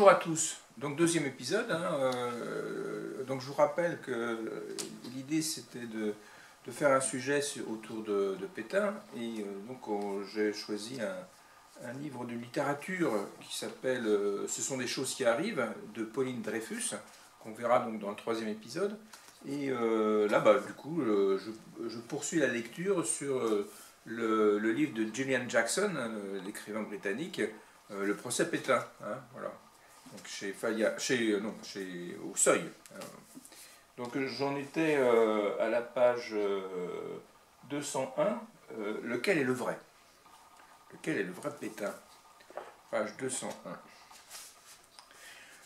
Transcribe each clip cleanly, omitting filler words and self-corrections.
Bonjour à tous, donc deuxième épisode, donc je vous rappelle que l'idée c'était de faire un sujet autour de Pétain, et donc j'ai choisi un livre de littérature qui s'appelle Ce sont des choses qui arrivent, de Pauline Dreyfus, qu'on verra donc dans le troisième épisode, et là du coup je poursuis la lecture sur le livre de Julian Jackson, l'écrivain britannique, Le procès Pétain, voilà. Donc chez Fayard, au Seuil. Donc j'en étais à la page 201, lequel est le vrai? Lequel est le vrai Pétain? Page 201.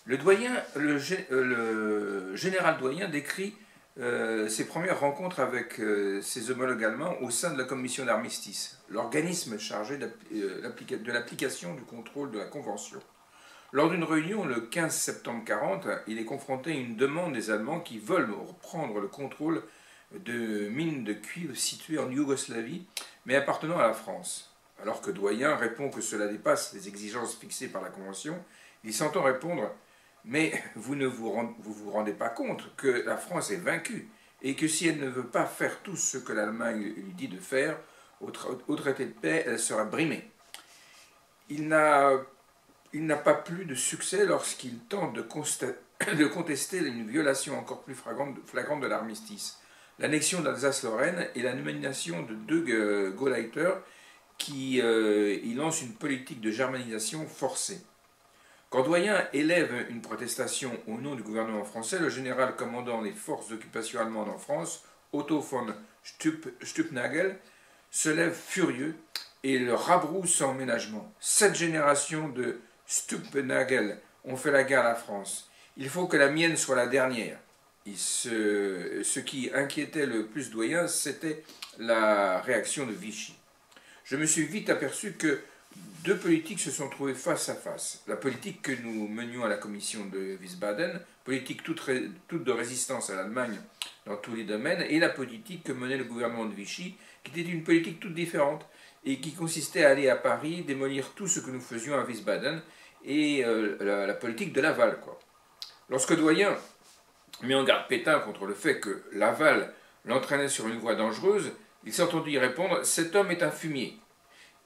Le général Doyen décrit ses premières rencontres avec ses homologues allemands au sein de la commission d'armistice, l'organisme chargé de l'application du contrôle de la Convention. Lors d'une réunion le 15 septembre 1940, il est confronté à une demande des Allemands qui veulent reprendre le contrôle de mines de cuivre situées en Yougoslavie, mais appartenant à la France. Alors que Doyen répond que cela dépasse les exigences fixées par la Convention, il s'entend répondre « Mais vous ne vous rendez pas compte que la France est vaincue et que si elle ne veut pas faire tout ce que l'Allemagne lui dit de faire, au traité de paix, elle sera brimée. » Il n'a pas plus de succès lorsqu'il tente de contester une violation encore plus flagrante de l'armistice, l'annexion d'Alsace-Lorraine et la nomination de deux Gauleiter qui y lancent une politique de germanisation forcée. Quand Doyen élève une protestation au nom du gouvernement français, le général commandant les forces d'occupation allemandes en France, Otto von Stülpnagel, se lève furieux et le rabrousse sans ménagement. 7 générations de Stülpnagel ont fait la guerre à la France. Il faut que la mienne soit la dernière. Et ce qui inquiétait le plus Doyen, c'était la réaction de Vichy. Je me suis vite aperçu que deux politiques se sont trouvées face à face. La politique que nous menions à la commission de Wiesbaden, politique toute de résistance à l'Allemagne dans tous les domaines, et la politique que menait le gouvernement de Vichy, qui était une politique toute différente, et qui consistait à aller à Paris, démolir tout ce que nous faisions à Wiesbaden, et la politique de Laval, quoi. Lorsque Doyen mit en garde Pétain contre le fait que Laval l'entraînait sur une voie dangereuse, il s'entendit répondre « Cet homme est un fumier ».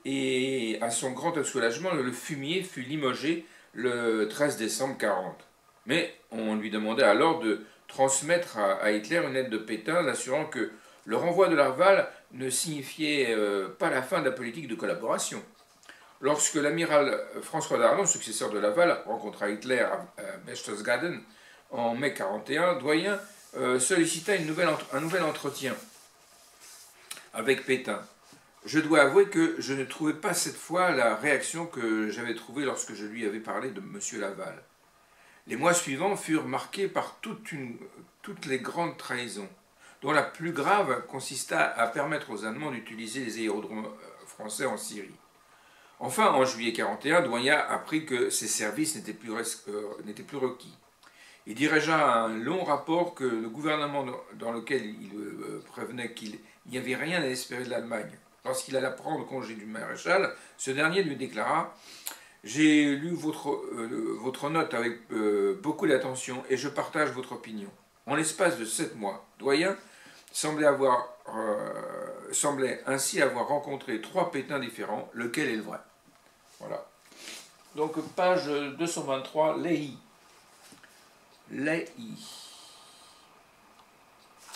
Et à son grand soulagement, le fumier fut limogé le 13 décembre 1940. Mais on lui demandait alors de transmettre à Hitler une lettre de Pétain, l'assurant que le renvoi de Laval ne signifiait pas la fin de la politique de collaboration. Lorsque l'amiral François Darlan, successeur de Laval, rencontra Hitler à Berchtesgaden en mai 1941, Doyen sollicita un nouvel entretien avec Pétain. Je dois avouer que je ne trouvais pas cette fois la réaction que j'avais trouvée lorsque je lui avais parlé de M. Laval. Les mois suivants furent marqués par toutes les grandes trahisons, dont la plus grave consista à permettre aux Allemands d'utiliser les aérodromes français en Syrie. Enfin, en juillet 1941, Doyen apprit que ses services n'étaient plus requis. Il dirigea un long rapport que le gouvernement dans lequel il prévenait qu'il n'y avait rien à espérer de l'Allemagne. Lorsqu'il alla prendre congé du maréchal, ce dernier lui déclara « J'ai lu votre note avec beaucoup d'attention et je partage votre opinion. » En l'espace de 7 mois, Doyen semblait ainsi avoir rencontré 3 Pétains différents, lequel est le vrai. Voilà. Donc page 223, Lehi. Lehi.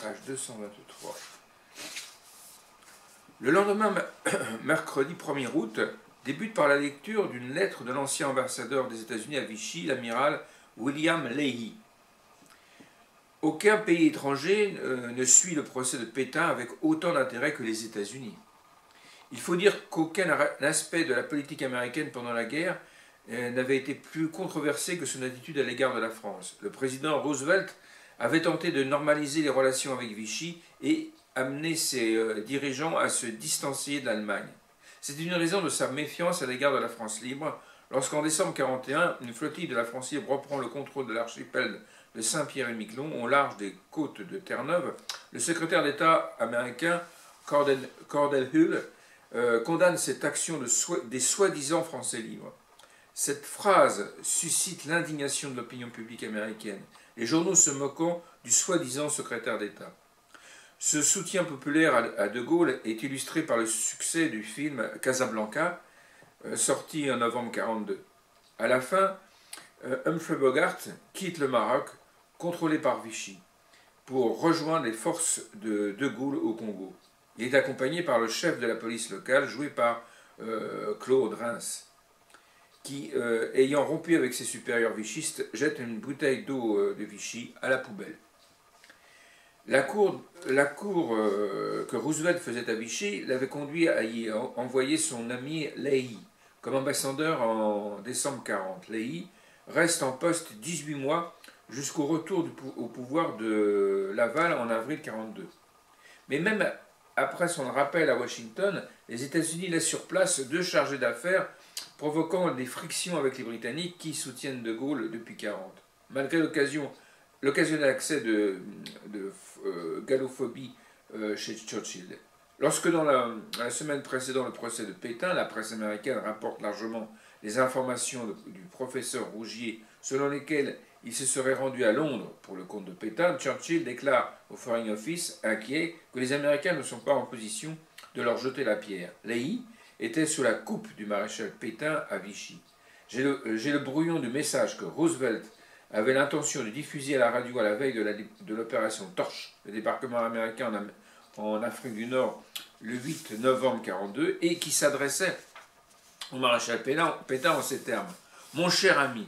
Page 223. Le lendemain, mercredi 1er août, débute par la lecture d'une lettre de l'ancien ambassadeur des États-Unis à Vichy, l'amiral William Lehi. Aucun pays étranger ne suit le procès de Pétain avec autant d'intérêt que les États-Unis. Il faut dire qu'aucun aspect de la politique américaine pendant la guerre n'avait été plus controversé que son attitude à l'égard de la France. Le président Roosevelt avait tenté de normaliser les relations avec Vichy et amener ses dirigeants à se distancier de l'Allemagne. C'était une raison de sa méfiance à l'égard de la France libre, lorsqu'en décembre 1941, une flottille de la France libre reprend le contrôle de l'archipel de Saint-Pierre-et-Miquelon, au large des côtes de Terre-Neuve. Le secrétaire d'État américain Cordell Hull condamne cette action des soi-disant Français libres. Cette phrase suscite l'indignation de l'opinion publique américaine, les journaux se moquant du soi-disant secrétaire d'État. Ce soutien populaire à De Gaulle est illustré par le succès du film Casablanca, sorti en novembre 1942. À la fin, Humphrey Bogart quitte le Maroc, contrôlé par Vichy, pour rejoindre les forces de De Gaulle au Congo. Il est accompagné par le chef de la police locale, joué par Claude Reims, qui, ayant rompu avec ses supérieurs vichistes, jette une bouteille d'eau de Vichy à la poubelle. La cour que Roosevelt faisait à Vichy l'avait conduit à y envoyer son ami Leahy comme ambassadeur en décembre 1940. Leahy reste en poste 18 mois jusqu'au retour au pouvoir de Laval en avril 1942. Mais même après son rappel à Washington, les États-Unis laissent sur place 2 chargés d'affaires, provoquant des frictions avec les Britanniques qui soutiennent De Gaulle depuis 1940. Malgré l'occasionnel accès de gallophobie chez Churchill. Lorsque dans la semaine précédant le procès de Pétain, la presse américaine rapporte largement les informations du professeur Rougier selon lesquelles il se serait rendu à Londres pour le compte de Pétain, Churchill déclare au Foreign Office, inquiet, que les Américains ne sont pas en position de leur jeter la pierre. Leahy était sous la coupe du maréchal Pétain à Vichy. J'ai le brouillon du message que Roosevelt avait l'intention de diffuser à la radio à la veille de l'opération Torche, le débarquement américain en Afrique du Nord, le 8 novembre 1942, et qui s'adressait au maréchal Pétain en ces termes. « Mon cher ami,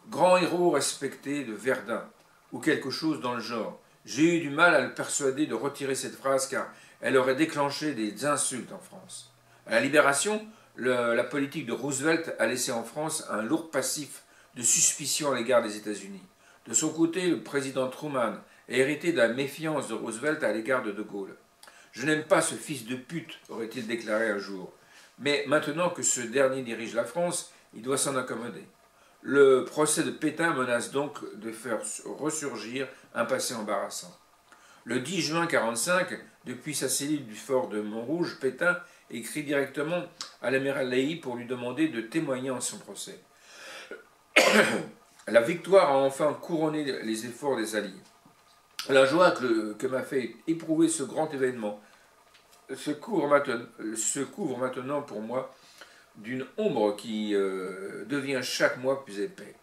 grand héros respecté de Verdun, ou quelque chose dans le genre, j'ai eu du mal à le persuader de retirer cette phrase car elle aurait déclenché des insultes en France. À la Libération, la politique de Roosevelt a laissé en France un lourd passif de suspicion à l'égard des États-Unis. De son côté, le président Truman a hérité de la méfiance de Roosevelt à l'égard de De Gaulle. « Je n'aime pas ce fils de pute », aurait-il déclaré un jour. Mais maintenant que ce dernier dirige la France, il doit s'en accommoder. Le procès de Pétain menace donc de faire ressurgir un passé embarrassant. Le 10 juin 1945, depuis sa cellule du fort de Montrouge, Pétain écrit directement à l'amiral Leahy pour lui demander de témoigner en son procès. La victoire a enfin couronné les efforts des Alliés. La joie que m'a fait éprouver ce grand événement se couvre maintenant pour moi d'une ombre qui devient chaque mois plus épais.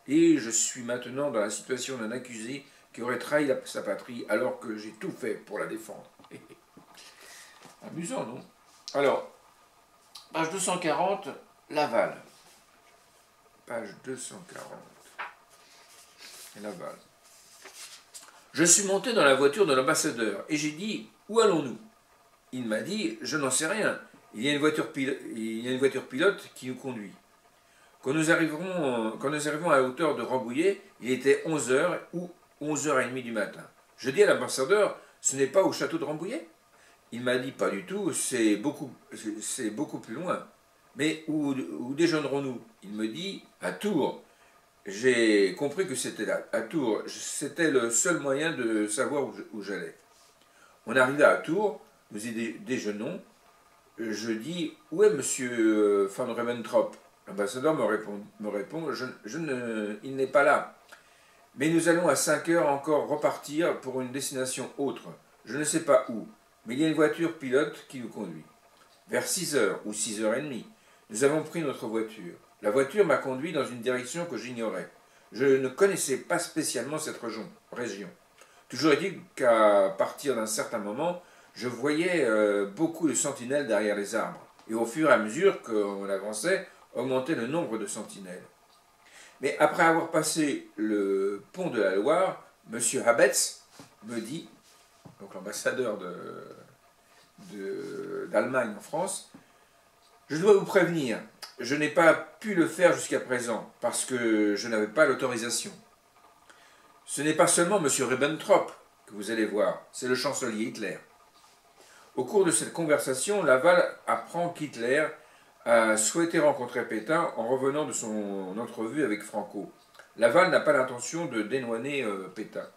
Et je suis maintenant dans la situation d'un accusé qui aurait trahi sa patrie alors que j'ai tout fait pour la défendre. Amusant, non? Alors, page 240, Laval. Page 240. Laval. Je suis monté dans la voiture de l'ambassadeur et j'ai dit « Où allons-nous » Il m'a dit « Je n'en sais rien. Il y a une voiture pilote qui nous conduit. » Quand nous arrivons à la hauteur de Rambouillet, il était 11h ou 11h30 du matin. Je dis à l'ambassadeur « Ce n'est pas au château de Rambouillet ?» Il m'a dit « Pas du tout, c'est beaucoup plus loin. » Mais où déjeunerons-nous? Il me dit « À Tours. » J'ai compris que c'était à Tours. C'était le seul moyen de savoir où j'allais. On arriva à Tours, nous y déjeunons. Je dis « Où est monsieur von Ribbentrop ?» L'ambassadeur me répond « Il n'est pas là. Mais nous allons à 5 heures encore repartir pour une destination autre. Je ne sais pas où, mais il y a une voiture pilote qui nous conduit. » Vers 6 heures ou 6h30, nous avons pris notre voiture. La voiture m'a conduit dans une direction que j'ignorais. Je ne connaissais pas spécialement cette région. Toujours est-il qu'à partir d'un certain moment, je voyais beaucoup de sentinelles derrière les arbres. Et au fur et à mesure qu'on avançait, augmentait le nombre de sentinelles. Mais après avoir passé le pont de la Loire, M. Habetz me dit, donc l'ambassadeur d'Allemagne en France, « Je dois vous prévenir, je n'ai pas pu le faire jusqu'à présent, parce que je n'avais pas l'autorisation. Ce n'est pas seulement M. Ribbentrop que vous allez voir, c'est le chancelier Hitler. » Au cours de cette conversation, Laval apprend qu'Hitler a souhaité rencontrer Pétain en revenant de son entrevue avec Franco. Laval n'a pas l'intention de dédouaner Pétain.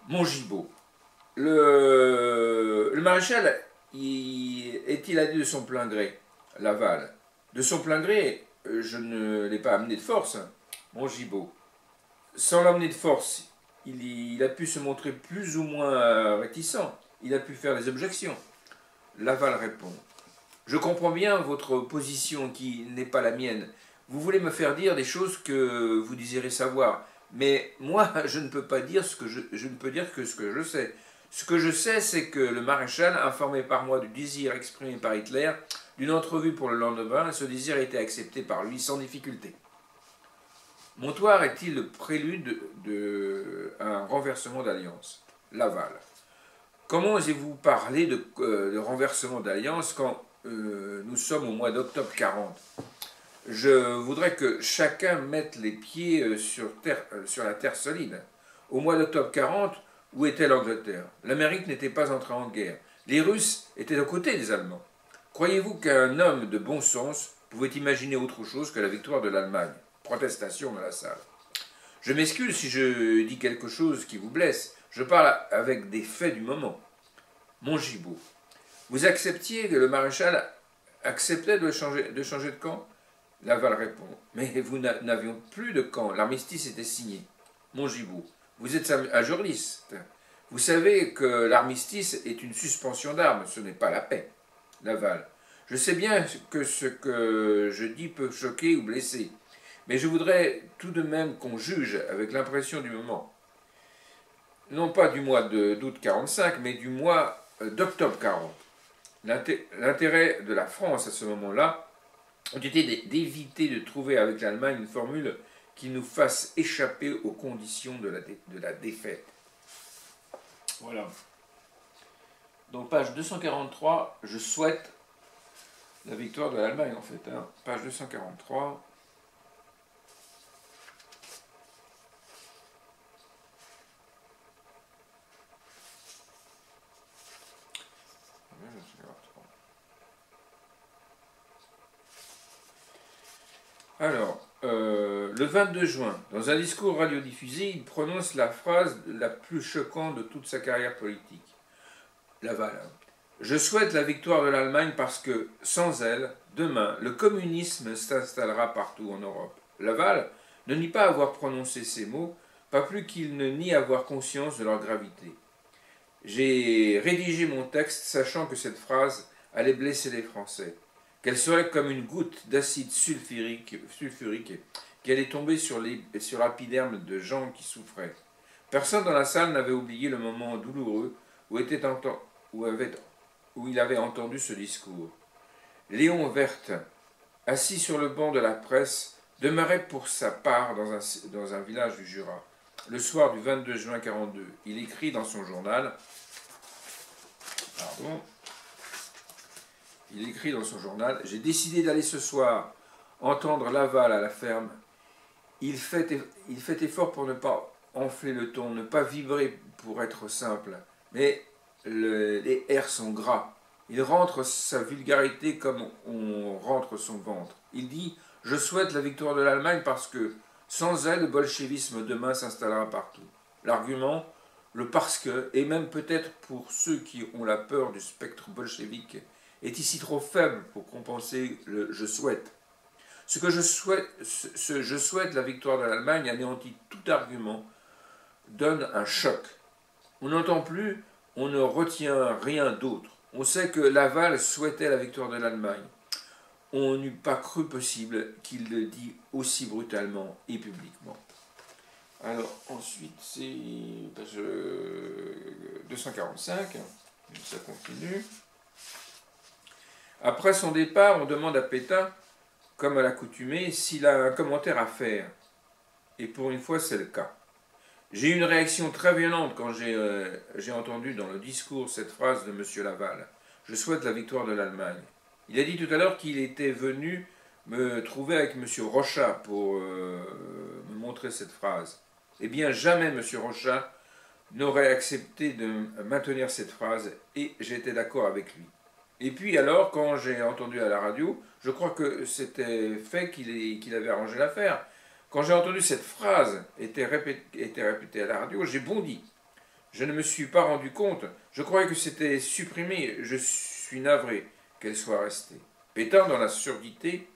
Montgibaud. Le maréchal est-il allé de son plein gré? Laval. De son plein gré, je ne l'ai pas amené de force, mon Gibaud. Sans l'emmener de force, il a pu se montrer plus ou moins réticent. Il a pu faire des objections. Laval répond. Je comprends bien votre position qui n'est pas la mienne. Vous voulez me faire dire des choses que vous désirez savoir. Mais moi, je ne peux pas dire je ne peux dire que ce que je sais. Ce que je sais, c'est que le maréchal, informé par moi du désir exprimé par Hitler, d'une entrevue pour le lendemain, ce désir a été accepté par lui sans difficulté. Montoire est-il le prélude d'un renversement d'alliance? Laval. Comment osez-vous parler de renversement d'alliance quand nous sommes au mois d'octobre 40? Je voudrais que chacun mette les pieds sur la terre solide. Au mois d'octobre 40, où était l'Angleterre? L'Amérique n'était pas entrée en guerre. Les Russes étaient aux côtés des Allemands. Croyez-vous qu'un homme de bon sens pouvait imaginer autre chose que la victoire de l'Allemagne? Protestation dans la salle. Je m'excuse si je dis quelque chose qui vous blesse. Je parle avec des faits du moment. Mon Gibaud, vous acceptiez que le maréchal acceptait de changer de camp? Laval répond. Mais vous n'avions plus de camp. L'armistice était signé. Mon Gibaud, vous êtes un juriste. Vous savez que l'armistice est une suspension d'armes, ce n'est pas la paix. Laval. Je sais bien que ce que je dis peut choquer ou blesser, mais je voudrais tout de même qu'on juge avec l'impression du moment. Non pas du mois d'août 45, mais du mois d'octobre 40. L'intérêt de la France à ce moment-là ont été d'éviter de trouver avec l'Allemagne une formule qui nous fasse échapper aux conditions de la défaite. Voilà. Donc page 243, je souhaite la victoire de l'Allemagne en fait. Hein. Page 243. Alors, le 22 juin, dans un discours radiodiffusé, il prononce la phrase la plus choquante de toute sa carrière politique. Laval. Je souhaite la victoire de l'Allemagne parce que, sans elle, demain, le communisme s'installera partout en Europe. Laval ne nie pas avoir prononcé ces mots, pas plus qu'il ne nie avoir conscience de leur gravité. J'ai rédigé mon texte sachant que cette phrase allait blesser les Français, qu'elle serait comme une goutte d'acide sulfurique qui allait tomber sur l'épiderme de gens qui souffraient. Personne dans la salle n'avait oublié le moment douloureux où il avait entendu ce discours. Léon Werth, assis sur le banc de la presse, demeurait pour sa part dans un village du Jura. Le soir du 22 juin 1942, il écrit dans son journal « J'ai décidé d'aller ce soir entendre Laval à la ferme. Il fait effort pour ne pas enfler le ton, ne pas vibrer pour être simple. Mais les airs sont gras. Il rentre sa vulgarité comme on rentre son ventre. Il dit « Je souhaite la victoire de l'Allemagne parce que sans elle, le bolchevisme demain s'installera partout. » L'argument, le parce que, et même peut-être pour ceux qui ont la peur du spectre bolchevique, est ici trop faible pour compenser le « je souhaite ». Ce je souhaite la victoire de l'Allemagne anéantit tout argument, donne un choc. On n'entend plus, on ne retient rien d'autre. On sait que Laval souhaitait la victoire de l'Allemagne. On n'eût pas cru possible qu'il le dit aussi brutalement et publiquement. Alors ensuite c'est page 245, ça continue. Après son départ, on demande à Pétain, comme à l'accoutumée, s'il a un commentaire à faire. Et pour une fois, c'est le cas. J'ai eu une réaction très violente quand j'ai entendu dans le discours cette phrase de M. Laval. Je souhaite la victoire de l'Allemagne. Il a dit tout à l'heure qu'il était venu me trouver avec M. Rochat pour me montrer cette phrase. Eh bien, jamais M. Rochat n'aurait accepté de maintenir cette phrase et j'étais d'accord avec lui. Et puis alors, quand j'ai entendu à la radio, je crois que c'était fait qu'il avait arrangé l'affaire. Quand j'ai entendu cette phrase était répétée à la radio, j'ai bondi. Je ne me suis pas rendu compte. Je croyais que c'était supprimé. Je suis navré qu'elle soit restée. Pétain, dans la surdité,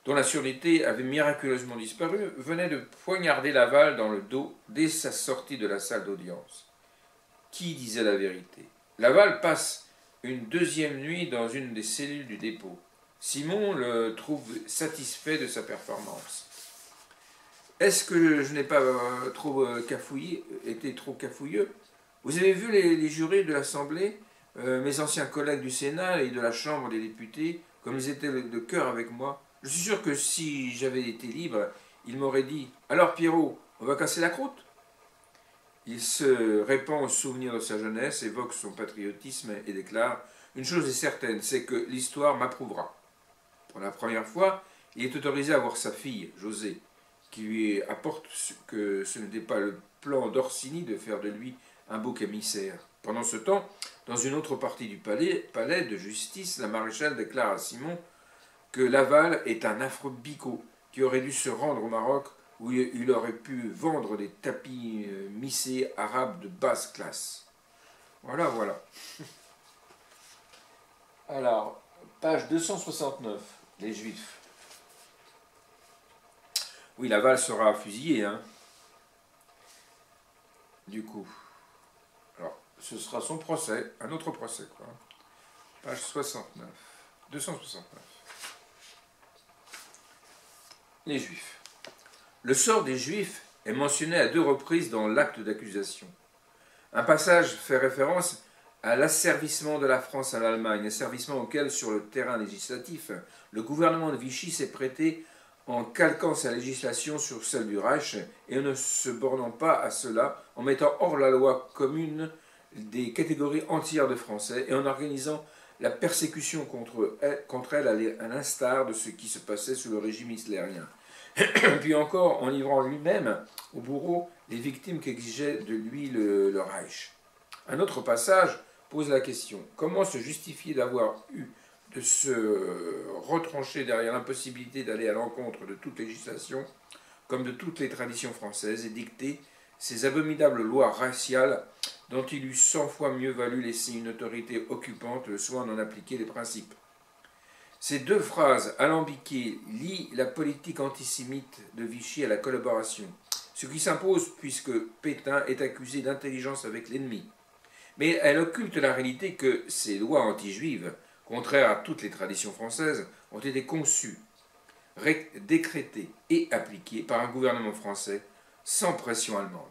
dont la surdité avait miraculeusement disparu, venait de poignarder Laval dans le dos dès sa sortie de la salle d'audience. Qui disait la vérité? Laval passe une deuxième nuit dans une des cellules du dépôt. Simon le trouve satisfait de sa performance. Est-ce que je n'ai pas été trop cafouilleux? Vous avez vu les jurés de l'Assemblée, mes anciens collègues du Sénat et de la Chambre des députés, comme ils étaient de cœur avec moi? Je suis sûr que si j'avais été libre, ils m'auraient dit « Alors Pierrot, on va casser la croûte ?» Il se répand au souvenir de sa jeunesse, évoque son patriotisme et déclare « Une chose est certaine, c'est que l'histoire m'approuvera. » Pour la première fois, il est autorisé à voir sa fille, José, qui lui apporte que ce n'était pas le plan d'Orsini de faire de lui un bouc émissaire. Pendant ce temps, dans une autre partie du palais de justice, la maréchale déclare à Simon que Laval est un affreux bigot qui aurait dû se rendre au Maroc où il aurait pu vendre des tapis missés arabes de basse classe. Voilà, voilà. Alors, page 269, les Juifs. Oui, Laval sera fusillé, hein. Du coup. Alors, ce sera son procès, un autre procès, quoi. Page 69, 269. Les Juifs. Le sort des Juifs est mentionné à 2 reprises dans l'acte d'accusation. Un passage fait référence à l'asservissement de la France à l'Allemagne, asservissement auquel, sur le terrain législatif, le gouvernement de Vichy s'est prêté en calquant sa législation sur celle du Reich et en ne se bornant pas à cela, en mettant hors la loi commune des catégories entières de Français et en organisant la persécution contre elles à l'instar de ce qui se passait sous le régime hitlérien. Puis encore en livrant lui-même au bourreau les victimes qu'exigeait de lui le Reich. Un autre passage pose la question: comment se justifier d'avoir eu de se retrancher derrière l'impossibilité d'aller à l'encontre de toute législation, comme de toutes les traditions françaises, et dicter ces abominables lois raciales dont il eût 100 fois mieux valu laisser une autorité occupante le soin d'en appliquer les principes. Ces 2 phrases alambiquées lient la politique antisémite de Vichy à la collaboration, ce qui s'impose puisque Pétain est accusé d'intelligence avec l'ennemi. Mais elle occulte la réalité que ces lois anti-juives, contraires à toutes les traditions françaises, ont été conçues, décrétées et appliquées par un gouvernement français sans pression allemande.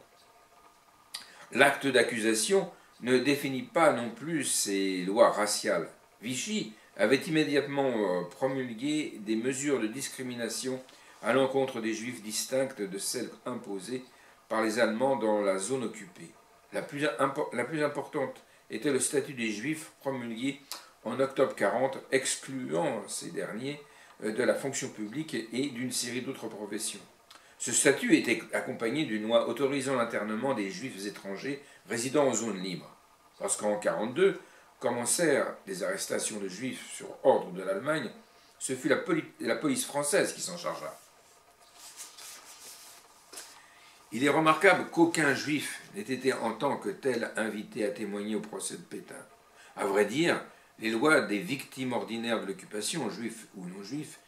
L'acte d'accusation ne définit pas non plus ces lois raciales. Vichy avait immédiatement promulgué des mesures de discrimination à l'encontre des Juifs distinctes de celles imposées par les Allemands dans la zone occupée. La plus importante était le statut des Juifs promulgué en octobre 1940, excluant ces derniers de la fonction publique et d'une série d'autres professions. Ce statut était accompagné d'une loi autorisant l'internement des Juifs étrangers résidant en zone libre. Lorsqu'en 1942 commencèrent des arrestations de Juifs sur ordre de l'Allemagne, ce fut la police française qui s'en chargea. Il est remarquable qu'aucun Juif n'ait été en tant que tel invité à témoigner au procès de Pétain. À vrai dire, les lois des victimes ordinaires de l'occupation, juifs ou non-juifs,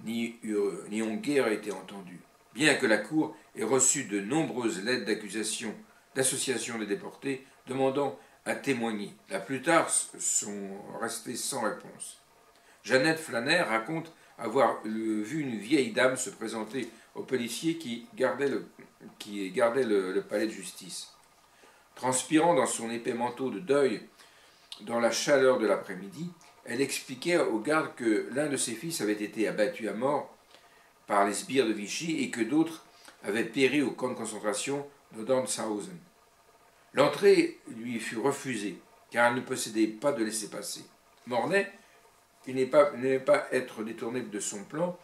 n'y ont guère été entendues, bien que la Cour ait reçu de nombreuses lettres d'accusation d'associations de déportés demandant à témoigner. La plupart sont restés sans réponse. Jeannette Flanner raconte avoir vu une vieille dame se présenter aux policiers qui gardaient le palais de justice. Transpirant dans son épais manteau de deuil, dans la chaleur de l'après-midi, elle expliquait aux gardes que l'un de ses fils avait été abattu à mort par les sbires de Vichy et que d'autres avaient péri au camp de concentration de Dannshausen. L'entrée lui fut refusée, car elle ne possédait pas de laissez-passer. Mornay, qui n'aimait pas être détourné de son plan,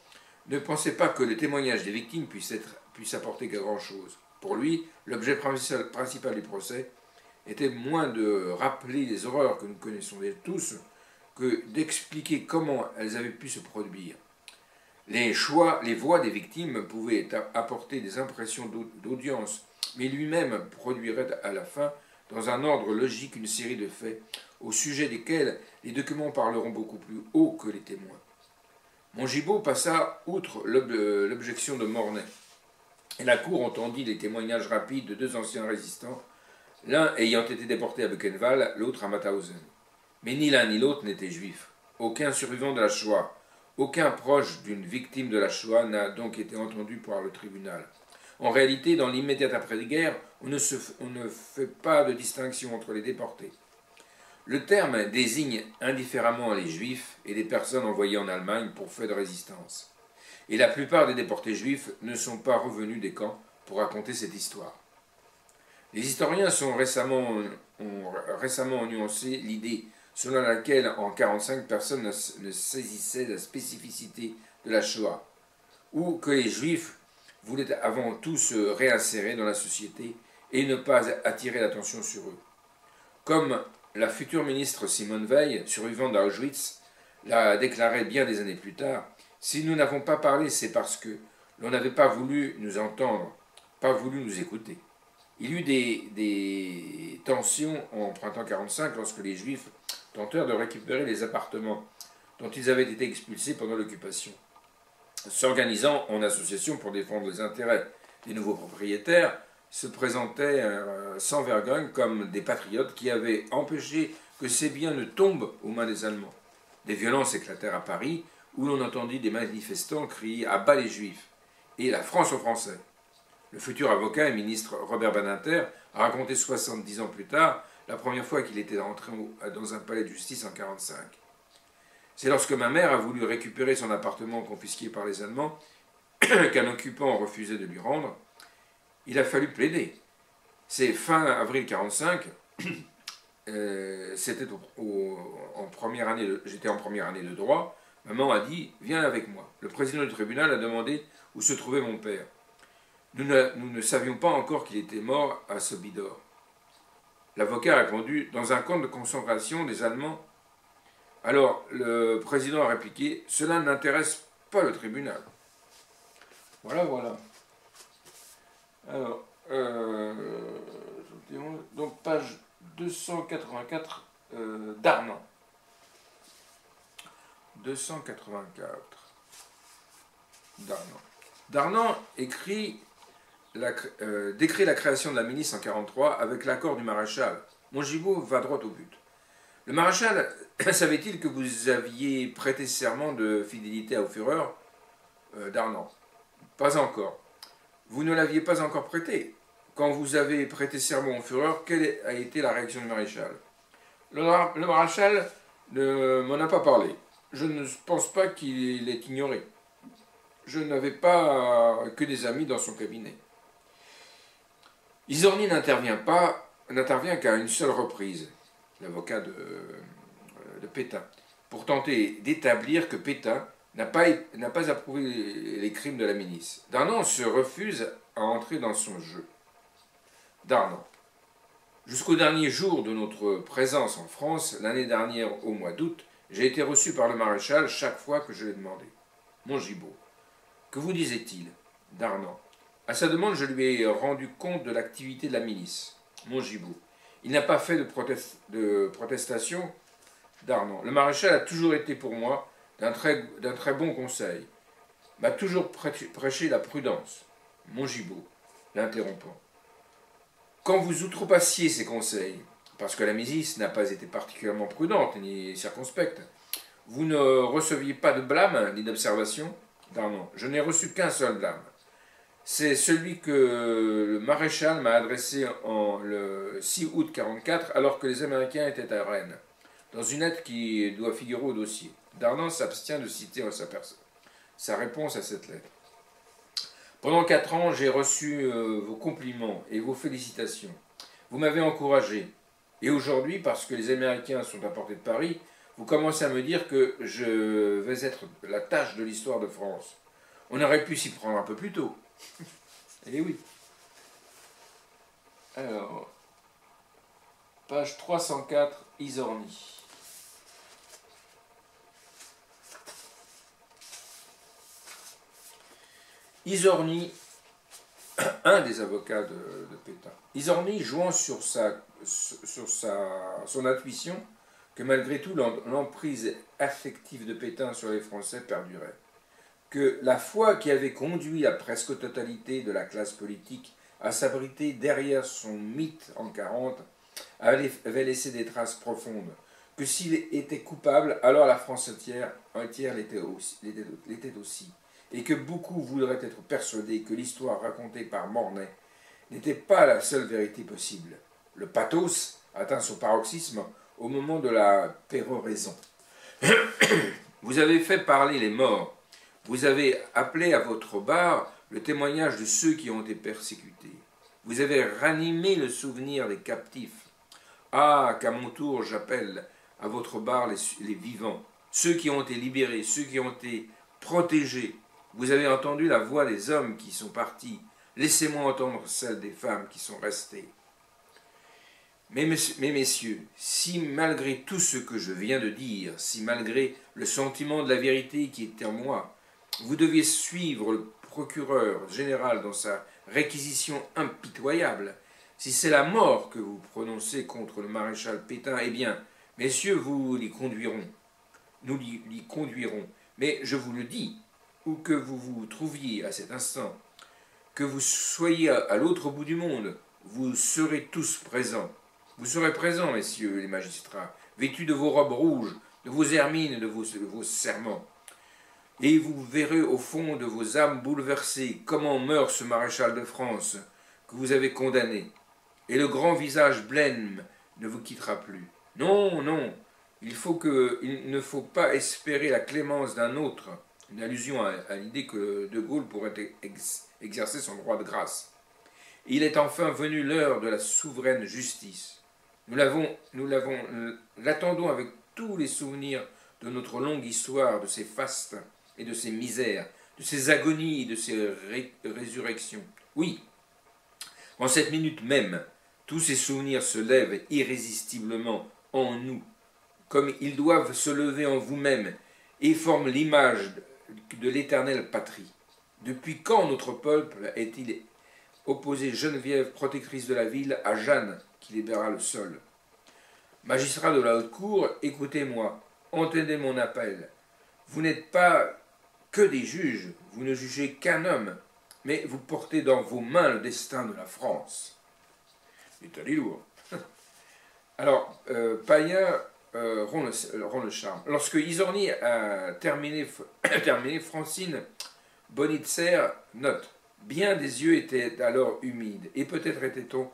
ne pensait pas que le témoignage des victimes puisse apporter grand-chose. Pour lui, l'objet principal du procès était moins de rappeler les horreurs que nous connaissons tous que d'expliquer comment elles avaient pu se produire. Les voix des victimes pouvaient apporter des impressions d'audience, mais lui-même produirait à la fin, dans un ordre logique, une série de faits, au sujet desquels les documents parleront beaucoup plus haut que les témoins. Mongibaud passa outre l'objection de Mornay, et la cour entendit les témoignages rapides de deux anciens résistants, l'un ayant été déporté à Buchenwald, l'autre à Mauthausen. Mais ni l'un ni l'autre n'était juif. Aucun survivant de la Shoah, aucun proche d'une victime de la Shoah n'a donc été entendu par le tribunal. En réalité, dans l'immédiate après-guerre, on ne fait pas de distinction entre les déportés. Le terme désigne indifféremment les juifs et les personnes envoyées en Allemagne pour fait de résistance. Et la plupart des déportés juifs ne sont pas revenus des camps pour raconter cette histoire. Les historiens ont récemment nuancé l'idée selon laquelle en 1945 personne ne saisissait la spécificité de la Shoah, ou que les juifs voulaient avant tout se réinsérer dans la société et ne pas attirer l'attention sur eux. Comme la future ministre Simone Veil, survivante d'Auschwitz, l'a déclaré bien des années plus tard, si nous n'avons pas parlé, c'est parce que l'on n'avait pas voulu nous entendre, pas voulu nous écouter. Il y eut des tensions en printemps 1945 lorsque les Juifs tentèrent de récupérer les appartements dont ils avaient été expulsés pendant l'occupation. S'organisant en association pour défendre les intérêts des nouveaux propriétaires, se présentaient sans vergogne comme des patriotes qui avaient empêché que ces biens ne tombent aux mains des Allemands. Des violences éclatèrent à Paris, où l'on entendit des manifestants crier « à bas les Juifs » et « la France aux Français ». Le futur avocat et ministre Robert Badinter a raconté 70 ans plus tard la première fois qu'il était rentré dans un palais de justice en 1945. C'est lorsque ma mère a voulu récupérer son appartement confisqué par les Allemands qu'un occupant refusait de lui rendre. Il a fallu plaider. C'est fin avril 1945, j'étais en première année de droit. Maman a dit « Viens avec moi ». Le président du tribunal a demandé où se trouvait mon père. Nous ne savions pas encore qu'il était mort à Sobibor. L'avocat a répondu « Dans un camp de concentration des Allemands ». Alors le président a répliqué « Cela n'intéresse pas le tribunal ». Voilà, voilà. Alors, donc page 284 d'Arnan. 284 d'Arnan. Darnan décrit la création de la milice en 1943 avec l'accord du maréchal. Mongibaud va droit au but. Le maréchal savait-il que vous aviez prêté serment de fidélité au Führer Darnan. Pas encore. Vous ne l'aviez pas encore prêté. Quand vous avez prêté serment au Führer, quelle a été la réaction du maréchal? Le maréchal ne m'en a pas parlé. Je ne pense pas qu'il l'ait ignoré. Je n'avais pas que des amis dans son cabinet. Isorni n'intervient qu'à une seule reprise, l'avocat de Pétain, pour tenter d'établir que Pétain n'a pas approuvé les crimes de la milice. Darnan se refuse à entrer dans son jeu. Darnan. Jusqu'au dernier jour de notre présence en France, l'année dernière au mois d'août, j'ai été reçu par le maréchal chaque fois que je l'ai demandé. Mongibaud. Que vous disait-il? Darnan. À sa demande, je lui ai rendu compte de l'activité de la milice. Mongibaud. Il n'a pas fait de protestation. Darnan. Le maréchal a toujours été pour moi d'un très bon conseil. M'a toujours prêché la prudence. Mongibaud, l'interrompant. Quand vous outrepassiez ces conseils, parce que la milice n'a pas été particulièrement prudente ni circonspecte, vous ne receviez pas de blâme ni d'observation? Darnan. Je n'ai reçu qu'un seul blâme. C'est celui que le maréchal m'a adressé le 6 août 1944, alors que les Américains étaient à Rennes, dans une lettre qui doit figurer au dossier. Darnan s'abstient de citer sa réponse à cette lettre. Pendant 4 ans, j'ai reçu vos compliments et vos félicitations. Vous m'avez encouragé. Et aujourd'hui, parce que les Américains sont à portée de Paris, vous commencez à me dire que je vais être la tâche de l'histoire de France. On aurait pu s'y prendre un peu plus tôt. Eh oui. Alors, page 304, Isorni. Isorni, un des avocats de Pétain. Isorni, jouant sur son intuition, que malgré tout l'emprise affective de Pétain sur les Français perdurait, que la foi qui avait conduit la presque totalité de la classe politique à s'abriter derrière son mythe en 40 avait laissé des traces profondes, que s'il était coupable, alors la France entière l'était aussi, et que beaucoup voudraient être persuadés que l'histoire racontée par Mornay n'était pas la seule vérité possible. Le pathos atteint son paroxysme au moment de la péroraison. Vous avez fait parler les morts, vous avez appelé à votre bar le témoignage de ceux qui ont été persécutés. Vous avez ranimé le souvenir des captifs. Ah, qu'à mon tour j'appelle à votre bar les vivants, ceux qui ont été libérés, ceux qui ont été protégés. Vous avez entendu la voix des hommes qui sont partis. Laissez-moi entendre celle des femmes qui sont restées. Mais messieurs, si malgré tout ce que je viens de dire, si malgré le sentiment de la vérité qui est en moi, vous deviez suivre le procureur général dans sa réquisition impitoyable, si c'est la mort que vous prononcez contre le maréchal Pétain, eh bien, messieurs, vous l'y conduirons. Nous l'y conduirons. Mais je vous le dis, où que vous vous trouviez à cet instant, que vous soyez à l'autre bout du monde, vous serez tous présents. Vous serez présents, messieurs les magistrats, vêtus de vos robes rouges, de vos hermines et de vos serments. Et vous verrez au fond de vos âmes bouleversées comment meurt ce maréchal de France que vous avez condamné. Et le grand visage blême ne vous quittera plus. Non, non, il ne faut pas espérer la clémence d'un autre, une allusion à l'idée que De Gaulle pourrait exercer son droit de grâce. Il est enfin venu l'heure de la souveraine justice. Nous l'attendons avec tous les souvenirs de notre longue histoire, de ses fastes et de ses misères, de ses agonies et de ses résurrections. Oui, en cette minute même, tous ces souvenirs se lèvent irrésistiblement en nous, comme ils doivent se lever en vous-même, et forment l'image de l'éternelle patrie. Depuis quand notre peuple est-il opposé Geneviève, protectrice de la ville, à Jeanne, qui libéra le sol? Magistrat de la haute cour, écoutez-moi, entendez mon appel. Vous n'êtes pas que des juges, vous ne jugez qu'un homme, mais vous portez dans vos mains le destin de la France. C'est allé lourd. Alors, Payen rompt le charme. Lorsque Isorni a terminé, Francine Bonitzer note: bien des yeux étaient alors humides, et peut-être était-on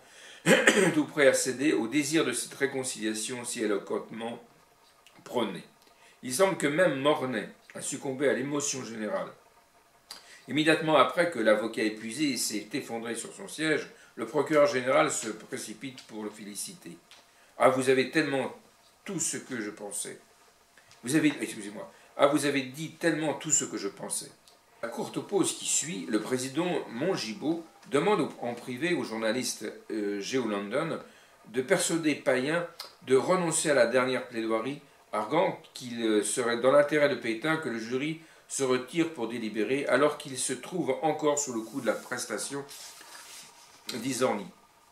tout prêt à céder au désir de cette réconciliation si éloquentement prônée. Il semble que même Mornay a succombé à l'émotion générale. Immédiatement après que l'avocat épuisé s'est effondré sur son siège, le procureur général se précipite pour le féliciter. « Ah, vous avez tellement tout ce que je pensais. Vous avez dit tellement tout ce que je pensais. » À la courte pause qui suit, le président Mongibaud demande en privé au journaliste Géo London de persuader Payen de renoncer à la dernière plaidoirie, arguant qu'il serait dans l'intérêt de Pétain que le jury se retire pour délibérer, alors qu'il se trouve encore sous le coup de la prestation d'Isorni.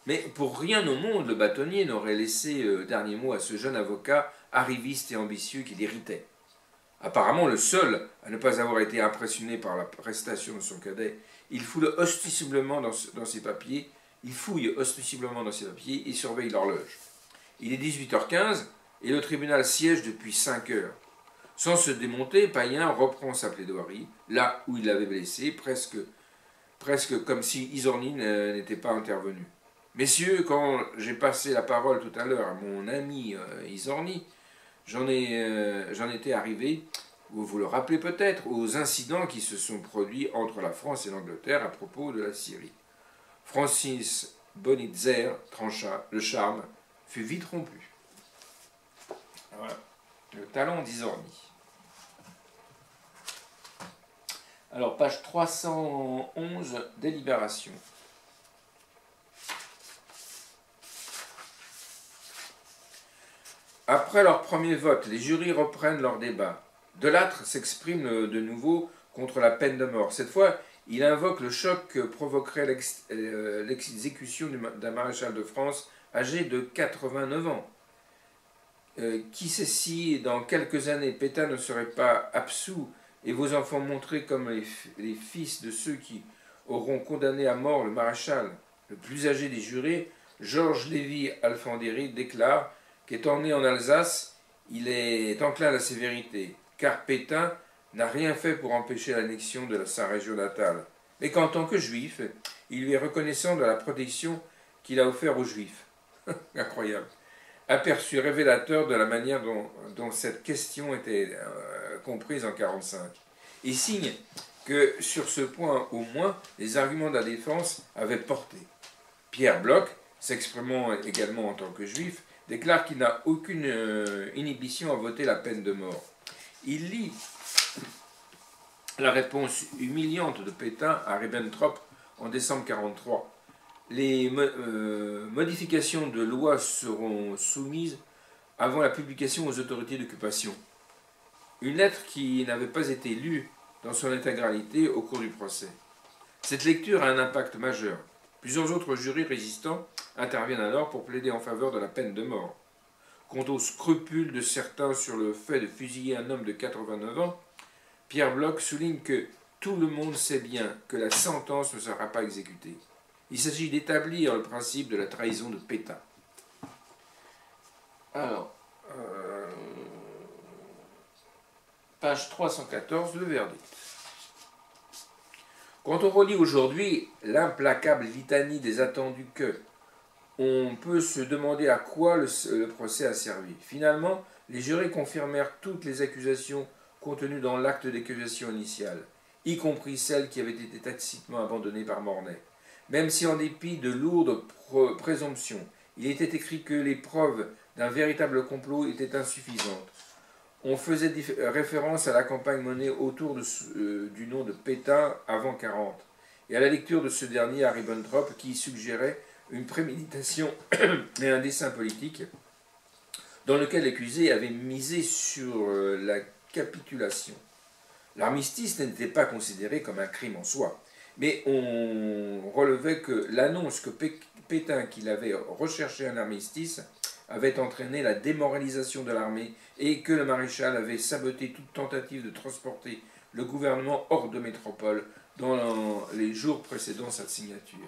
Mais pour rien au monde, le bâtonnier n'aurait laissé dernier mot à ce jeune avocat arriviste et ambitieux qui l'irritait. Apparemment le seul à ne pas avoir été impressionné par la prestation de son cadet, il fouille ostensiblement dans ses papiers et surveille l'horloge. Il est 18h15 et le tribunal siège depuis 5 heures. Sans se démonter, Payen reprend sa plaidoirie, là où il l'avait blessé, presque comme si Isorni n'était pas intervenu. Messieurs, quand j'ai passé la parole tout à l'heure à mon ami Isorni, j'en étais arrivé, vous vous le rappelez peut-être, aux incidents qui se sont produits entre la France et l'Angleterre à propos de la Syrie. Francis Bonitzer trancha, le charme fut vite rompu. Voilà, le talent d'Isorni. Alors, page 311, délibération. Après leur premier vote, les jurys reprennent leur débat. Delattre s'exprime de nouveau contre la peine de mort. Cette fois, il invoque le choc que provoquerait l'exécution d'un maréchal de France âgé de 89 ans. Qui sait si dans quelques années Pétain ne serait pas absous et vos enfants montrés comme les fils de ceux qui auront condamné à mort le maréchal. Le plus âgé des jurés, Georges Lévy Alfandéry, déclare qu'étant né en Alsace, il est enclin à la sévérité, car Pétain n'a rien fait pour empêcher l'annexion de sa région natale, mais qu'en tant que juif, il lui est reconnaissant de la protection qu'il a offerte aux juifs. Incroyable. Aperçu révélateur de la manière dont cette question était comprise en 1945. Et signe que sur ce point au moins, les arguments de la défense avaient porté. Pierre Bloch, s'exprimant également en tant que juif, déclare qu'il n'a aucune inhibition à voter la peine de mort. Il lit la réponse humiliante de Pétain à Ribbentrop en décembre 1943. Les modifications de loi seront soumises avant la publication aux autorités d'occupation. Une lettre qui n'avait pas été lue dans son intégralité au cours du procès. Cette lecture a un impact majeur. Plusieurs autres jurys résistants interviennent alors pour plaider en faveur de la peine de mort. Quant aux scrupules de certains sur le fait de fusiller un homme de 89 ans, Pierre Bloch souligne que tout le monde sait bien que la sentence ne sera pas exécutée. Il s'agit d'établir le principe de la trahison de Pétain. Alors, page 314, le verdict. Quand on relit aujourd'hui l'implacable litanie des attendus que, on peut se demander à quoi le procès a servi. Finalement, les jurés confirmèrent toutes les accusations contenues dans l'acte d'accusation initial, y compris celles qui avaient été tacitement abandonnées par Mornay. Même si en dépit de lourdes présomptions, il était écrit que les preuves d'un véritable complot étaient insuffisantes. On faisait référence à la campagne menée autour du nom de Pétain avant 1940, et à la lecture de ce dernier à Ribbentrop qui suggérait une préméditation et un dessein politique dans lequel l'accusé avait misé sur la capitulation. L'armistice n'était pas considéré comme un crime en soi, mais on relevait que l'annonce que Pétain, qu'il avait recherché un armistice, avait entraîné la démoralisation de l'armée et que le maréchal avait saboté toute tentative de transporter le gouvernement hors de métropole dans les jours précédant sa signature.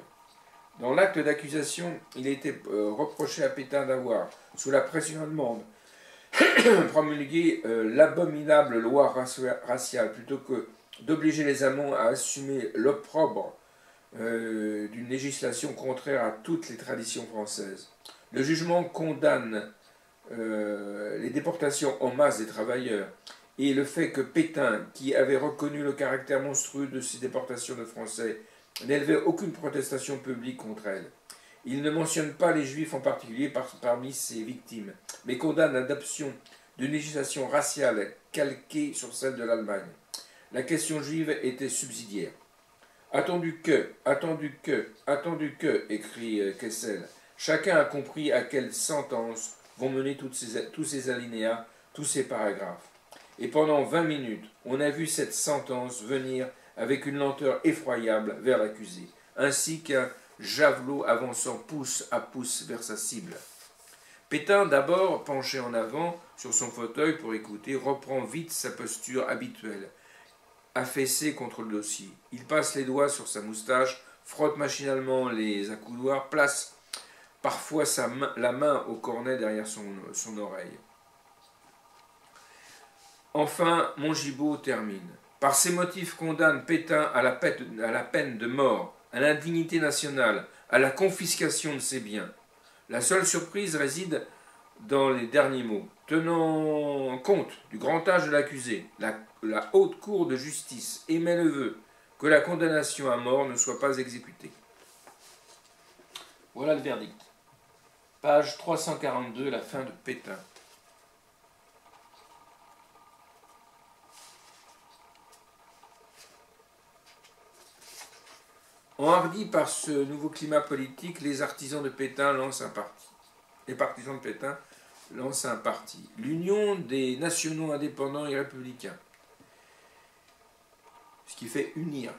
Dans l'acte d'accusation, il était reproché à Pétain d'avoir, sous la pression allemande, promulgué l'abominable loi raciale plutôt que d'obliger les Allemands à assumer l'opprobre d'une législation contraire à toutes les traditions françaises. Le jugement condamne les déportations en masse des travailleurs et le fait que Pétain, qui avait reconnu le caractère monstrueux de ces déportations de Français, n'élevait aucune protestation publique contre elles. Il ne mentionne pas les Juifs en particulier parmi ses victimes, mais condamne l'adoption d'une législation raciale calquée sur celle de l'Allemagne. La question juive était subsidiaire. Attendu que, écrit Kessel, chacun a compris à quelle sentence vont mener tous ces alinéas, tous ces paragraphes. Et pendant 20 minutes, on a vu cette sentence venir avec une lenteur effroyable vers l'accusé, ainsi qu'un javelot avançant pouce à pouce vers sa cible. Pétain, d'abord penché en avant sur son fauteuil pour écouter, reprend vite sa posture habituelle, affaissé contre le dossier. Il passe les doigts sur sa moustache, frotte machinalement les accoudoirs, place parfois la main au cornet derrière son oreille. Enfin, Mongibaud termine. Par ces motifs condamne Pétain à la peine de mort, à l'indignité nationale, à la confiscation de ses biens. La seule surprise réside dans les derniers mots. Tenant compte du grand âge de l'accusé, la haute cour de justice émet le vœu que la condamnation à mort ne soit pas exécutée. Voilà le verdict. Page 342, la fin de Pétain. Enhardis par ce nouveau climat politique, les partisans de Pétain lancent un parti. L'Union des nationaux indépendants et républicains. Ce qui fait unir.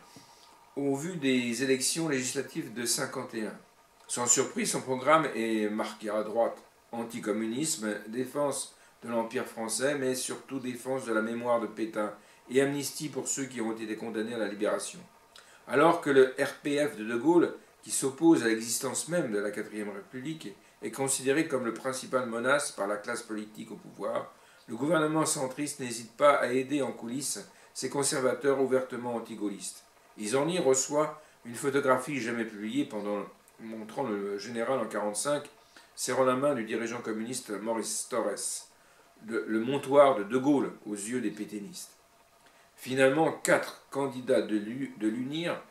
Au vu des élections législatives de 1951. Sans surprise, son programme est marqué à droite. Anticommunisme, défense de l'Empire français, mais surtout défense de la mémoire de Pétain et amnistie pour ceux qui ont été condamnés à la libération. Alors que le RPF de Gaulle, qui s'oppose à l'existence même de la 4ème République, est considéré comme le principal menace par la classe politique au pouvoir, le gouvernement centriste n'hésite pas à aider en coulisses ces conservateurs ouvertement anti-gaullistes. Isorni reçoit une photographie jamais publiée montrant le général en 1945 serrant la main du dirigeant communiste Maurice Torres, le montoir de Gaulle aux yeux des pétainistes. Finalement, 4 candidats de l'UNIR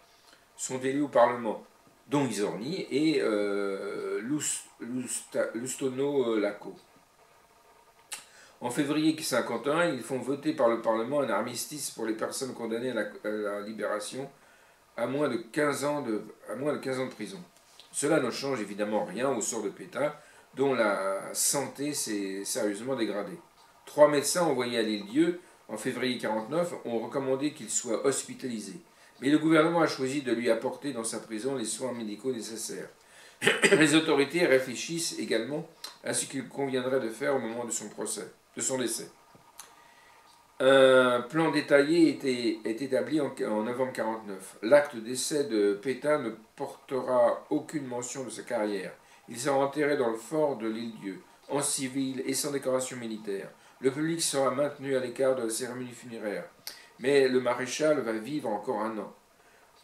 sont élus au Parlement, dont Isorni et Lustono Lacco. En février 1951, ils font voter par le Parlement un armistice pour les personnes condamnées à la libération à moins de 15 ans de prison. Cela ne change évidemment rien au sort de Pétain, dont la santé s'est sérieusement dégradée. 3 médecins envoyés à l'Île-Dieu en février 1949 ont recommandé qu'il soit hospitalisé. Mais le gouvernement a choisi de lui apporter dans sa prison les soins médicaux nécessaires. Les autorités réfléchissent également à ce qu'il conviendrait de faire au moment de son décès. Un plan détaillé est établi en novembre 1949. L'acte de décès de Pétain ne portera aucune mention de sa carrière. Il sera enterré dans le fort de l'Île-Dieu, en civil et sans décoration militaire. Le public sera maintenu à l'écart de la cérémonie funéraire. Mais le maréchal va vivre encore un an.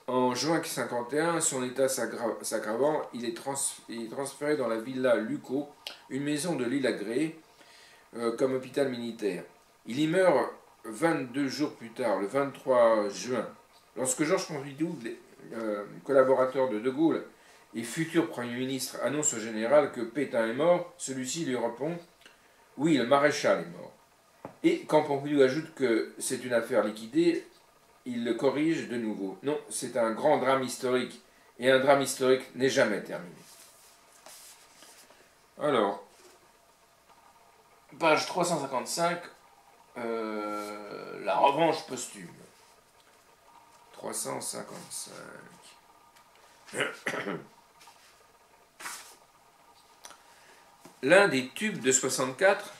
En juin 1951, son état s'aggravant, il est transféré dans la villa Lucot, une maison de l'île Agré, comme hôpital militaire. Il y meurt 22 jours plus tard, le 23 juin. Lorsque Georges Pompidou, collaborateur de Gaulle et futur Premier ministre, annonce au général que Pétain est mort, celui-ci lui répond « Oui, le maréchal est mort ». Et quand Pompidou ajoute que c'est une affaire liquidée, il le corrige de nouveau. Non, c'est un grand drame historique, et un drame historique n'est jamais terminé. Alors, page 355, la revanche posthume. 355. L'un des tubes de 64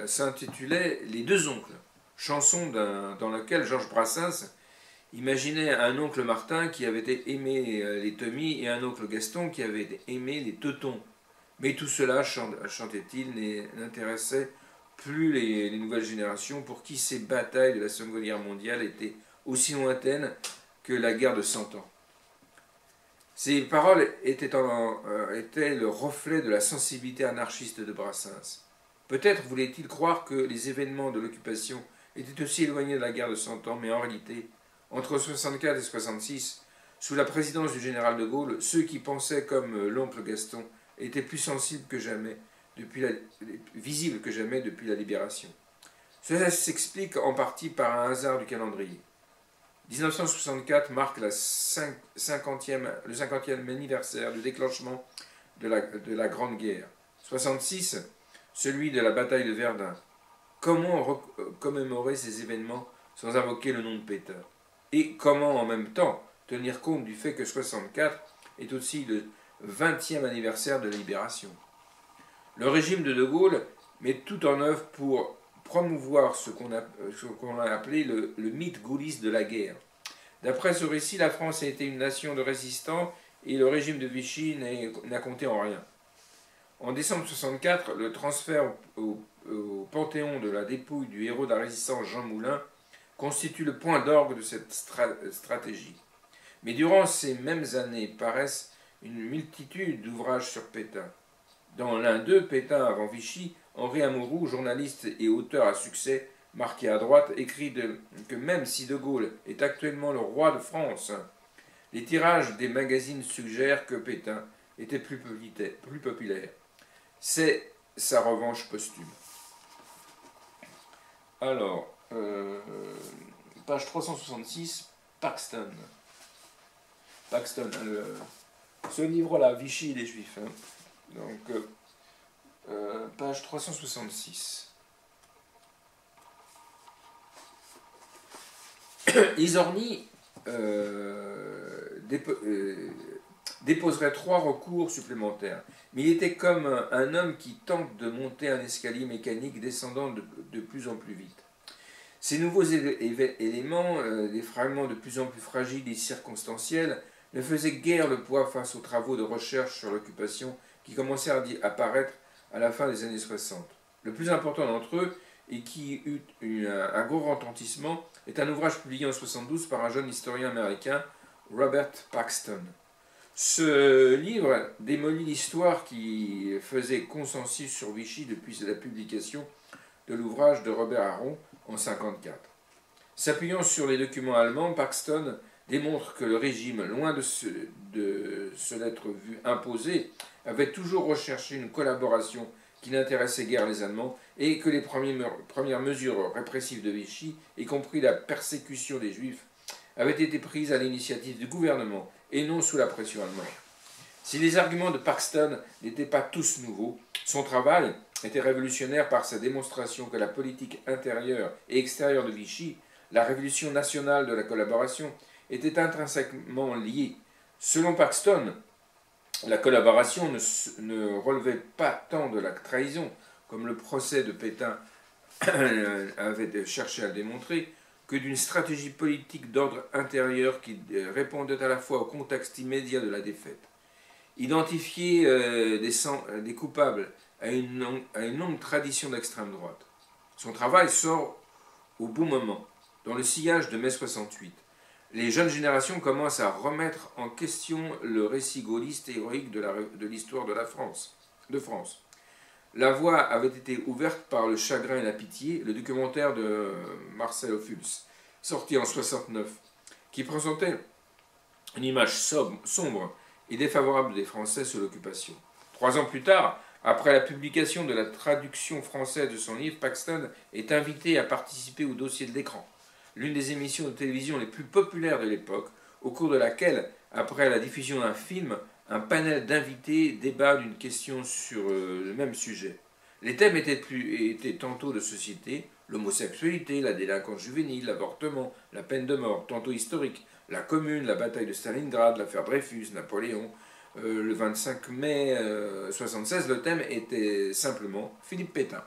s'intitulait Les deux oncles, chanson dans laquelle Georges Brassens imaginait un oncle Martin qui avait aimé les Tommy et un oncle Gaston qui avait aimé les Teutons. Mais tout cela, chantait-il, n'intéressait plus les nouvelles générations pour qui ces batailles de la Seconde Guerre mondiale étaient aussi lointaines que la guerre de 100 ans. Ces paroles étaient le reflet de la sensibilité anarchiste de Brassens. Peut-être voulait-il croire que les événements de l'occupation étaient aussi éloignés de la guerre de 100 ans, mais en réalité, entre 64 et 66, sous la présidence du général de Gaulle, ceux qui pensaient comme l'oncle Gaston étaient plus sensibles que jamais, visibles que jamais depuis la libération. Cela s'explique en partie par un hasard du calendrier. 1964 marque le 50e anniversaire du déclenchement de la Grande Guerre. 66, celui de la bataille de Verdun. Comment commémorer ces événements sans invoquer le nom de Pétain? Et comment en même temps tenir compte du fait que 64 est aussi le 20e anniversaire de la libération? Le régime de Gaulle met tout en œuvre pour promouvoir ce qu'on a appelé le mythe gaulliste de la guerre. D'après ce récit, la France a été une nation de résistants et le régime de Vichy n'a compté en rien. En décembre 1964, le transfert au Panthéon de la dépouille du héros de la résistance Jean Moulin constitue le point d'orgue de cette stratégie. Mais durant ces mêmes années paraissent une multitude d'ouvrages sur Pétain. Dans l'un d'eux, Pétain avant Vichy, Henri Amouroux, journaliste et auteur à succès, marqué à droite, écrit que même si De Gaulle est actuellement le roi de France, les tirages des magazines suggèrent que Pétain était plus populaire. C'est sa revanche posthume. Alors, page 366, Paxton. Paxton, ce livre-là, Vichy et les Juifs. Hein. Donc, page 366. Isorni déposerait 3 recours supplémentaires. Mais il était comme un homme qui tente de monter un escalier mécanique descendant de plus en plus vite. Ces nouveaux éléments, des fragments de plus en plus fragiles et circonstanciels, ne faisaient guère le poids face aux travaux de recherche sur l'occupation qui commencèrent à apparaître à la fin des années 60. Le plus important d'entre eux, et qui eut un gros retentissement, est un ouvrage publié en 1972 par un jeune historien américain, Robert Paxton. Ce livre démolit l'histoire qui faisait consensus sur Vichy depuis la publication de l'ouvrage de Robert Aron en 1954. S'appuyant sur les documents allemands, Paxton démontre que le régime, loin de se l'être vu imposer, avait toujours recherché une collaboration qui n'intéressait guère les Allemands et que les premières mesures répressives de Vichy, y compris la persécution des Juifs, avaient été prises à l'initiative du gouvernement et non sous la pression allemande. Si les arguments de Paxton n'étaient pas tous nouveaux, son travail était révolutionnaire par sa démonstration que la politique intérieure et extérieure de Vichy, la révolution nationale de la collaboration, était intrinsèquement liée. Selon Paxton, la collaboration ne relevait pas tant de la trahison, comme le procès de Pétain avait cherché à le démontrer, que d'une stratégie politique d'ordre intérieur qui répondait à la fois au contexte immédiat de la défaite. Identifier des coupables à une longue tradition d'extrême droite. Son travail sort au bon moment, dans le sillage de mai 68. Les jeunes générations commencent à remettre en question le récit gaulliste et héroïque de l'histoire de France. La voie avait été ouverte par Le chagrin et la pitié, le documentaire de Marcel Ophuls, sorti en 1969, qui présentait une image sombre et défavorable des Français sous l'occupation. 3 ans plus tard, après la publication de la traduction française de son livre, Paxton est invité à participer au dossier de l'écran, l'une des émissions de télévision les plus populaires de l'époque, au cours de laquelle, après la diffusion d'un film, un panel d'invités débat d'une question sur le même sujet. Les thèmes étaient tantôt de société, l'homosexualité, la délinquance juvénile, l'avortement, la peine de mort, tantôt historique, la Commune, la bataille de Stalingrad, l'affaire Dreyfus, Napoléon. Le 25 mai 1976, le thème était simplement Philippe Pétain.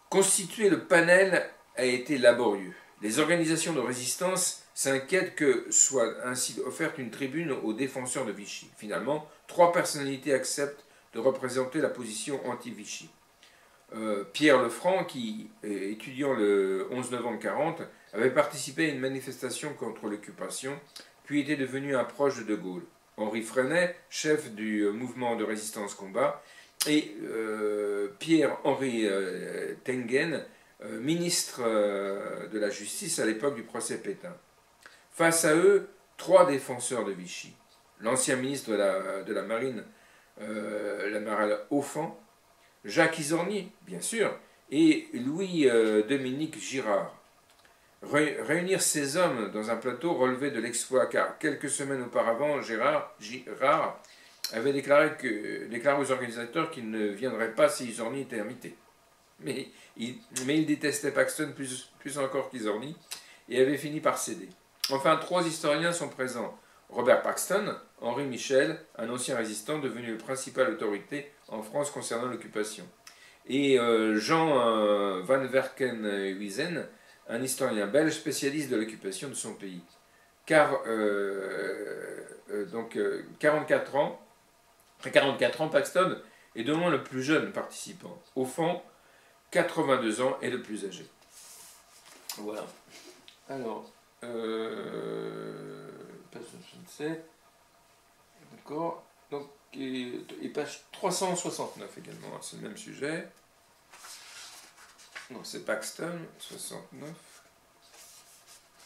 Constituer le panel a été laborieux. Les organisations de résistance s'inquiètent que soit ainsi offerte une tribune aux défenseurs de Vichy. Finalement, 3 personnalités acceptent de représenter la position anti-Vichy. Pierre Lefranc, qui, étudiant le 11 novembre 1940, avait participé à une manifestation contre l'occupation, puis était devenu un proche de Gaulle. Henri Freinet, chef du mouvement de résistance combat, et Pierre-Henri Tengen, ministre de la Justice à l'époque du procès Pétain. Face à eux, 3 défenseurs de Vichy. L'ancien ministre de la Marine, l'amiral Offand, Jacques Izorni, bien sûr, et Louis-Dominique Girard. Réunir ces hommes dans un plateau relevait de l'exploit, car quelques semaines auparavant, Girard avait déclaré aux organisateurs qu'il ne viendrait pas si Izorni était invité. Mais il détestait Paxton plus encore qu'Izorni et avait fini par céder. Enfin, 3 historiens sont présents. Robert Paxton, Henri Michel, un ancien résistant devenu la principale autorité en France concernant l'occupation, et Jean van Verkenhuizen, un historien belge spécialiste de l'occupation de son pays. 44 ans, Paxton est de loin le plus jeune participant. Au fond, 82 ans et le plus âgé. Voilà. Alors, page 67. D'accord. Donc, et page 369 également, hein, c'est le même sujet. Non, c'est Paxton, 69.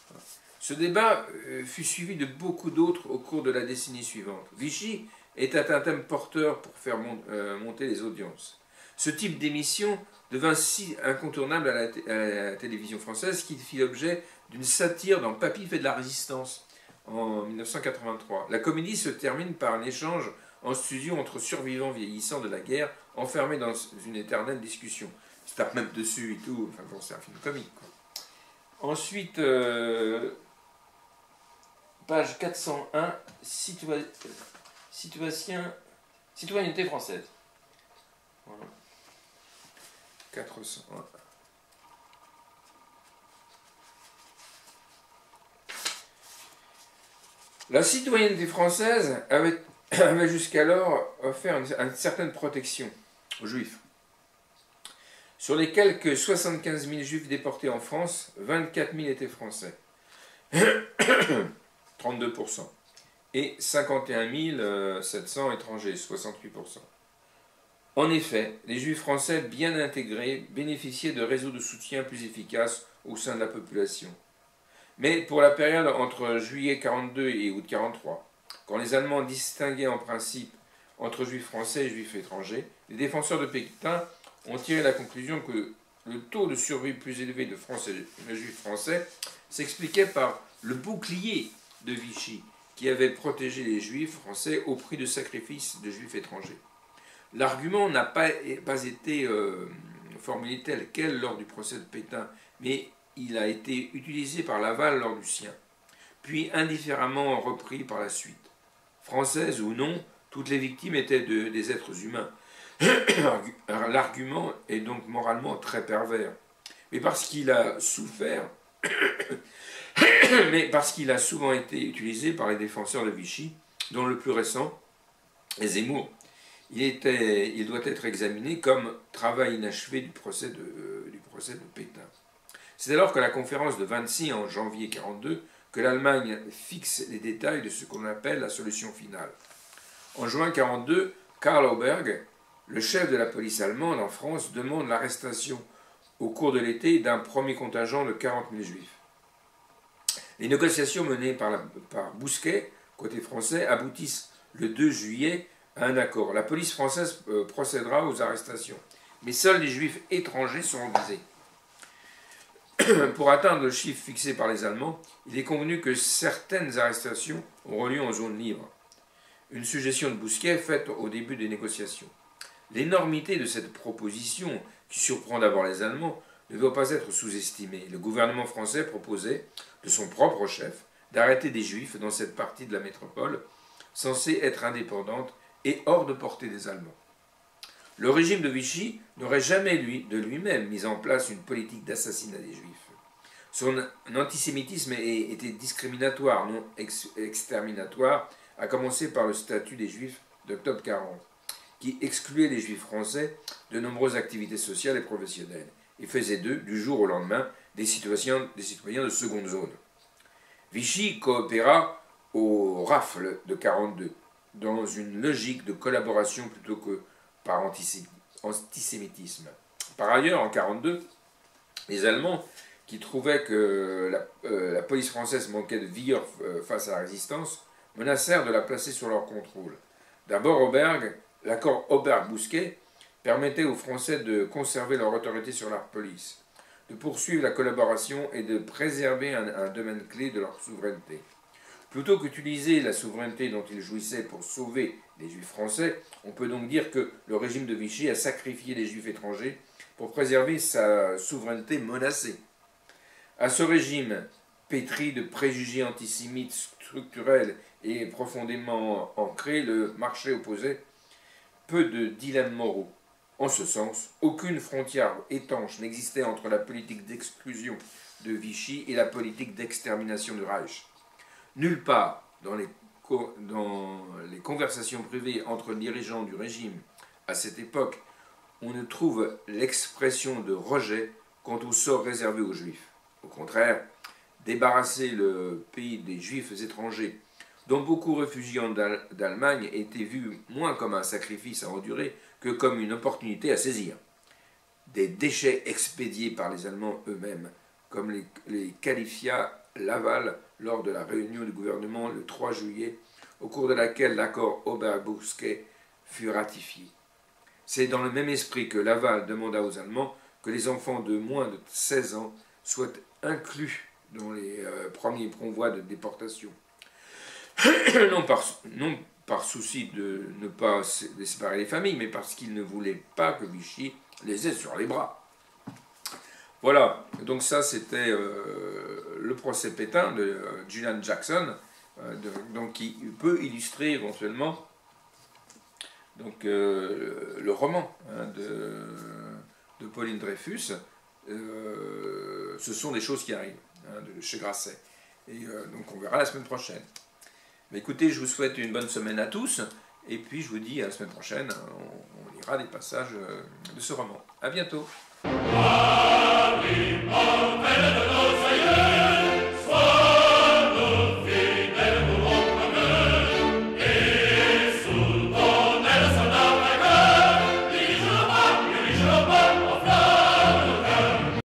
Voilà. Ce débat fut suivi de beaucoup d'autres au cours de la décennie suivante. Vichy était un thème porteur pour faire monter les audiences. Ce type d'émission devint si incontournable à la télévision française qu'il fit l'objet d'une satire dans Papy fait de la résistance en 1983. La comédie se termine par un échange en studio entre survivants vieillissants de la guerre, enfermés dans une éternelle discussion. Ils se tapent même dessus et tout. Enfin bon, c'est un film comique, quoi. Ensuite, page 401, citoyenneté française. Voilà. 401. La citoyenneté française avait jusqu'alors offert une certaine protection aux Juifs. Sur les quelques 75 000 Juifs déportés en France, 24 000 étaient français, 32%, et 51 700 étrangers, 68%. En effet, les Juifs français bien intégrés bénéficiaient de réseaux de soutien plus efficaces au sein de la population. Mais pour la période entre juillet 42 et août 43, quand les Allemands distinguaient en principe entre Juifs français et Juifs étrangers, les défenseurs de Pétain ont tiré la conclusion que le taux de survie plus élevé de Juifs français s'expliquait par le bouclier de Vichy qui avait protégé les Juifs français au prix de sacrifices de Juifs étrangers. L'argument n'a pas été formulé tel quel lors du procès de Pétain, mais il a été utilisé par Laval lors du sien, puis indifféremment repris par la suite. Françaises ou non, toutes les victimes étaient des êtres humains. L'argument est donc moralement très pervers. Mais parce qu'il a souffert, mais parce qu'il a souvent été utilisé par les défenseurs de Vichy, dont le plus récent est Zemmour, il doit être examiné comme travail inachevé du procès de Pétain. C'est alors que la conférence de Wannsee en janvier 1942 que l'Allemagne fixe les détails de ce qu'on appelle la solution finale. En juin 1942, Karl Oberg, le chef de la police allemande en France, demande l'arrestation au cours de l'été d'un premier contingent de 40 000 juifs. Les négociations menées par Bousquet, côté français, aboutissent le 2 juillet à un accord. La police française procédera aux arrestations, mais seuls les juifs étrangers seront visés. Pour atteindre le chiffre fixé par les Allemands, il est convenu que certaines arrestations auront lieu en zone libre. Une suggestion de Bousquet faite au début des négociations. L'énormité de cette proposition, qui surprend d'abord les Allemands, ne doit pas être sous-estimée. Le gouvernement français proposait, de son propre chef, d'arrêter des Juifs dans cette partie de la métropole, censée être indépendante et hors de portée des Allemands. Le régime de Vichy n'aurait jamais, de lui-même, mis en place une politique d'assassinat des Juifs. Son antisémitisme était discriminatoire, non exterminatoire, à commencer par le statut des Juifs d'octobre 40, qui excluait les Juifs français de nombreuses activités sociales et professionnelles, et faisait d'eux, du jour au lendemain, des citoyens de seconde zone. Vichy coopéra au rafle de 1942, dans une logique de collaboration plutôt que par antisémitisme. Par ailleurs, en 1942, les Allemands, qui trouvaient que la police française manquait de vigueur face à la résistance, menacèrent de la placer sous leur contrôle. D'abord, l'accord Oberg-Bousquet permettait aux Français de conserver leur autorité sur leur police, de poursuivre la collaboration et de préserver un domaine clé de leur souveraineté. Plutôt qu'utiliser la souveraineté dont ils jouissaient pour sauver les Juifs français, on peut donc dire que le régime de Vichy a sacrifié les Juifs étrangers pour préserver sa souveraineté menacée. À ce régime, pétri de préjugés antisémites structurels et profondément ancrés, le marché opposait peu de dilemmes moraux. En ce sens, aucune frontière étanche n'existait entre la politique d'exclusion de Vichy et la politique d'extermination du Reich. Nulle part dans les conversations privées entre dirigeants du régime à cette époque, on ne trouve l'expression de rejet quant au sort réservé aux Juifs. Au contraire, débarrasser le pays des Juifs étrangers, dont beaucoup réfugiés d'Allemagne, était vu moins comme un sacrifice à endurer que comme une opportunité à saisir. Des déchets expédiés par les Allemands eux-mêmes, comme les qualifia Laval lors de la réunion du gouvernement le 3 juillet, au cours de laquelle l'accord Oberg-Bousquet fut ratifié. C'est dans le même esprit que Laval demanda aux Allemands que les enfants de moins de 16 ans soient inclus dans les premiers convois de déportation. non par souci de ne pas séparer les familles, mais parce qu'ils ne voulaient pas que Vichy les ait sur les bras. Voilà, donc ça c'était le procès Pétain de Julian Jackson, donc qui peut illustrer éventuellement donc, le roman de Pauline Dreyfus. Ce sont des choses qui arrivent de chez Grasset. Et donc on verra la semaine prochaine. Mais écoutez, je vous souhaite une bonne semaine à tous. Et puis je vous dis à la semaine prochaine, on lira des passages de ce roman. À bientôt.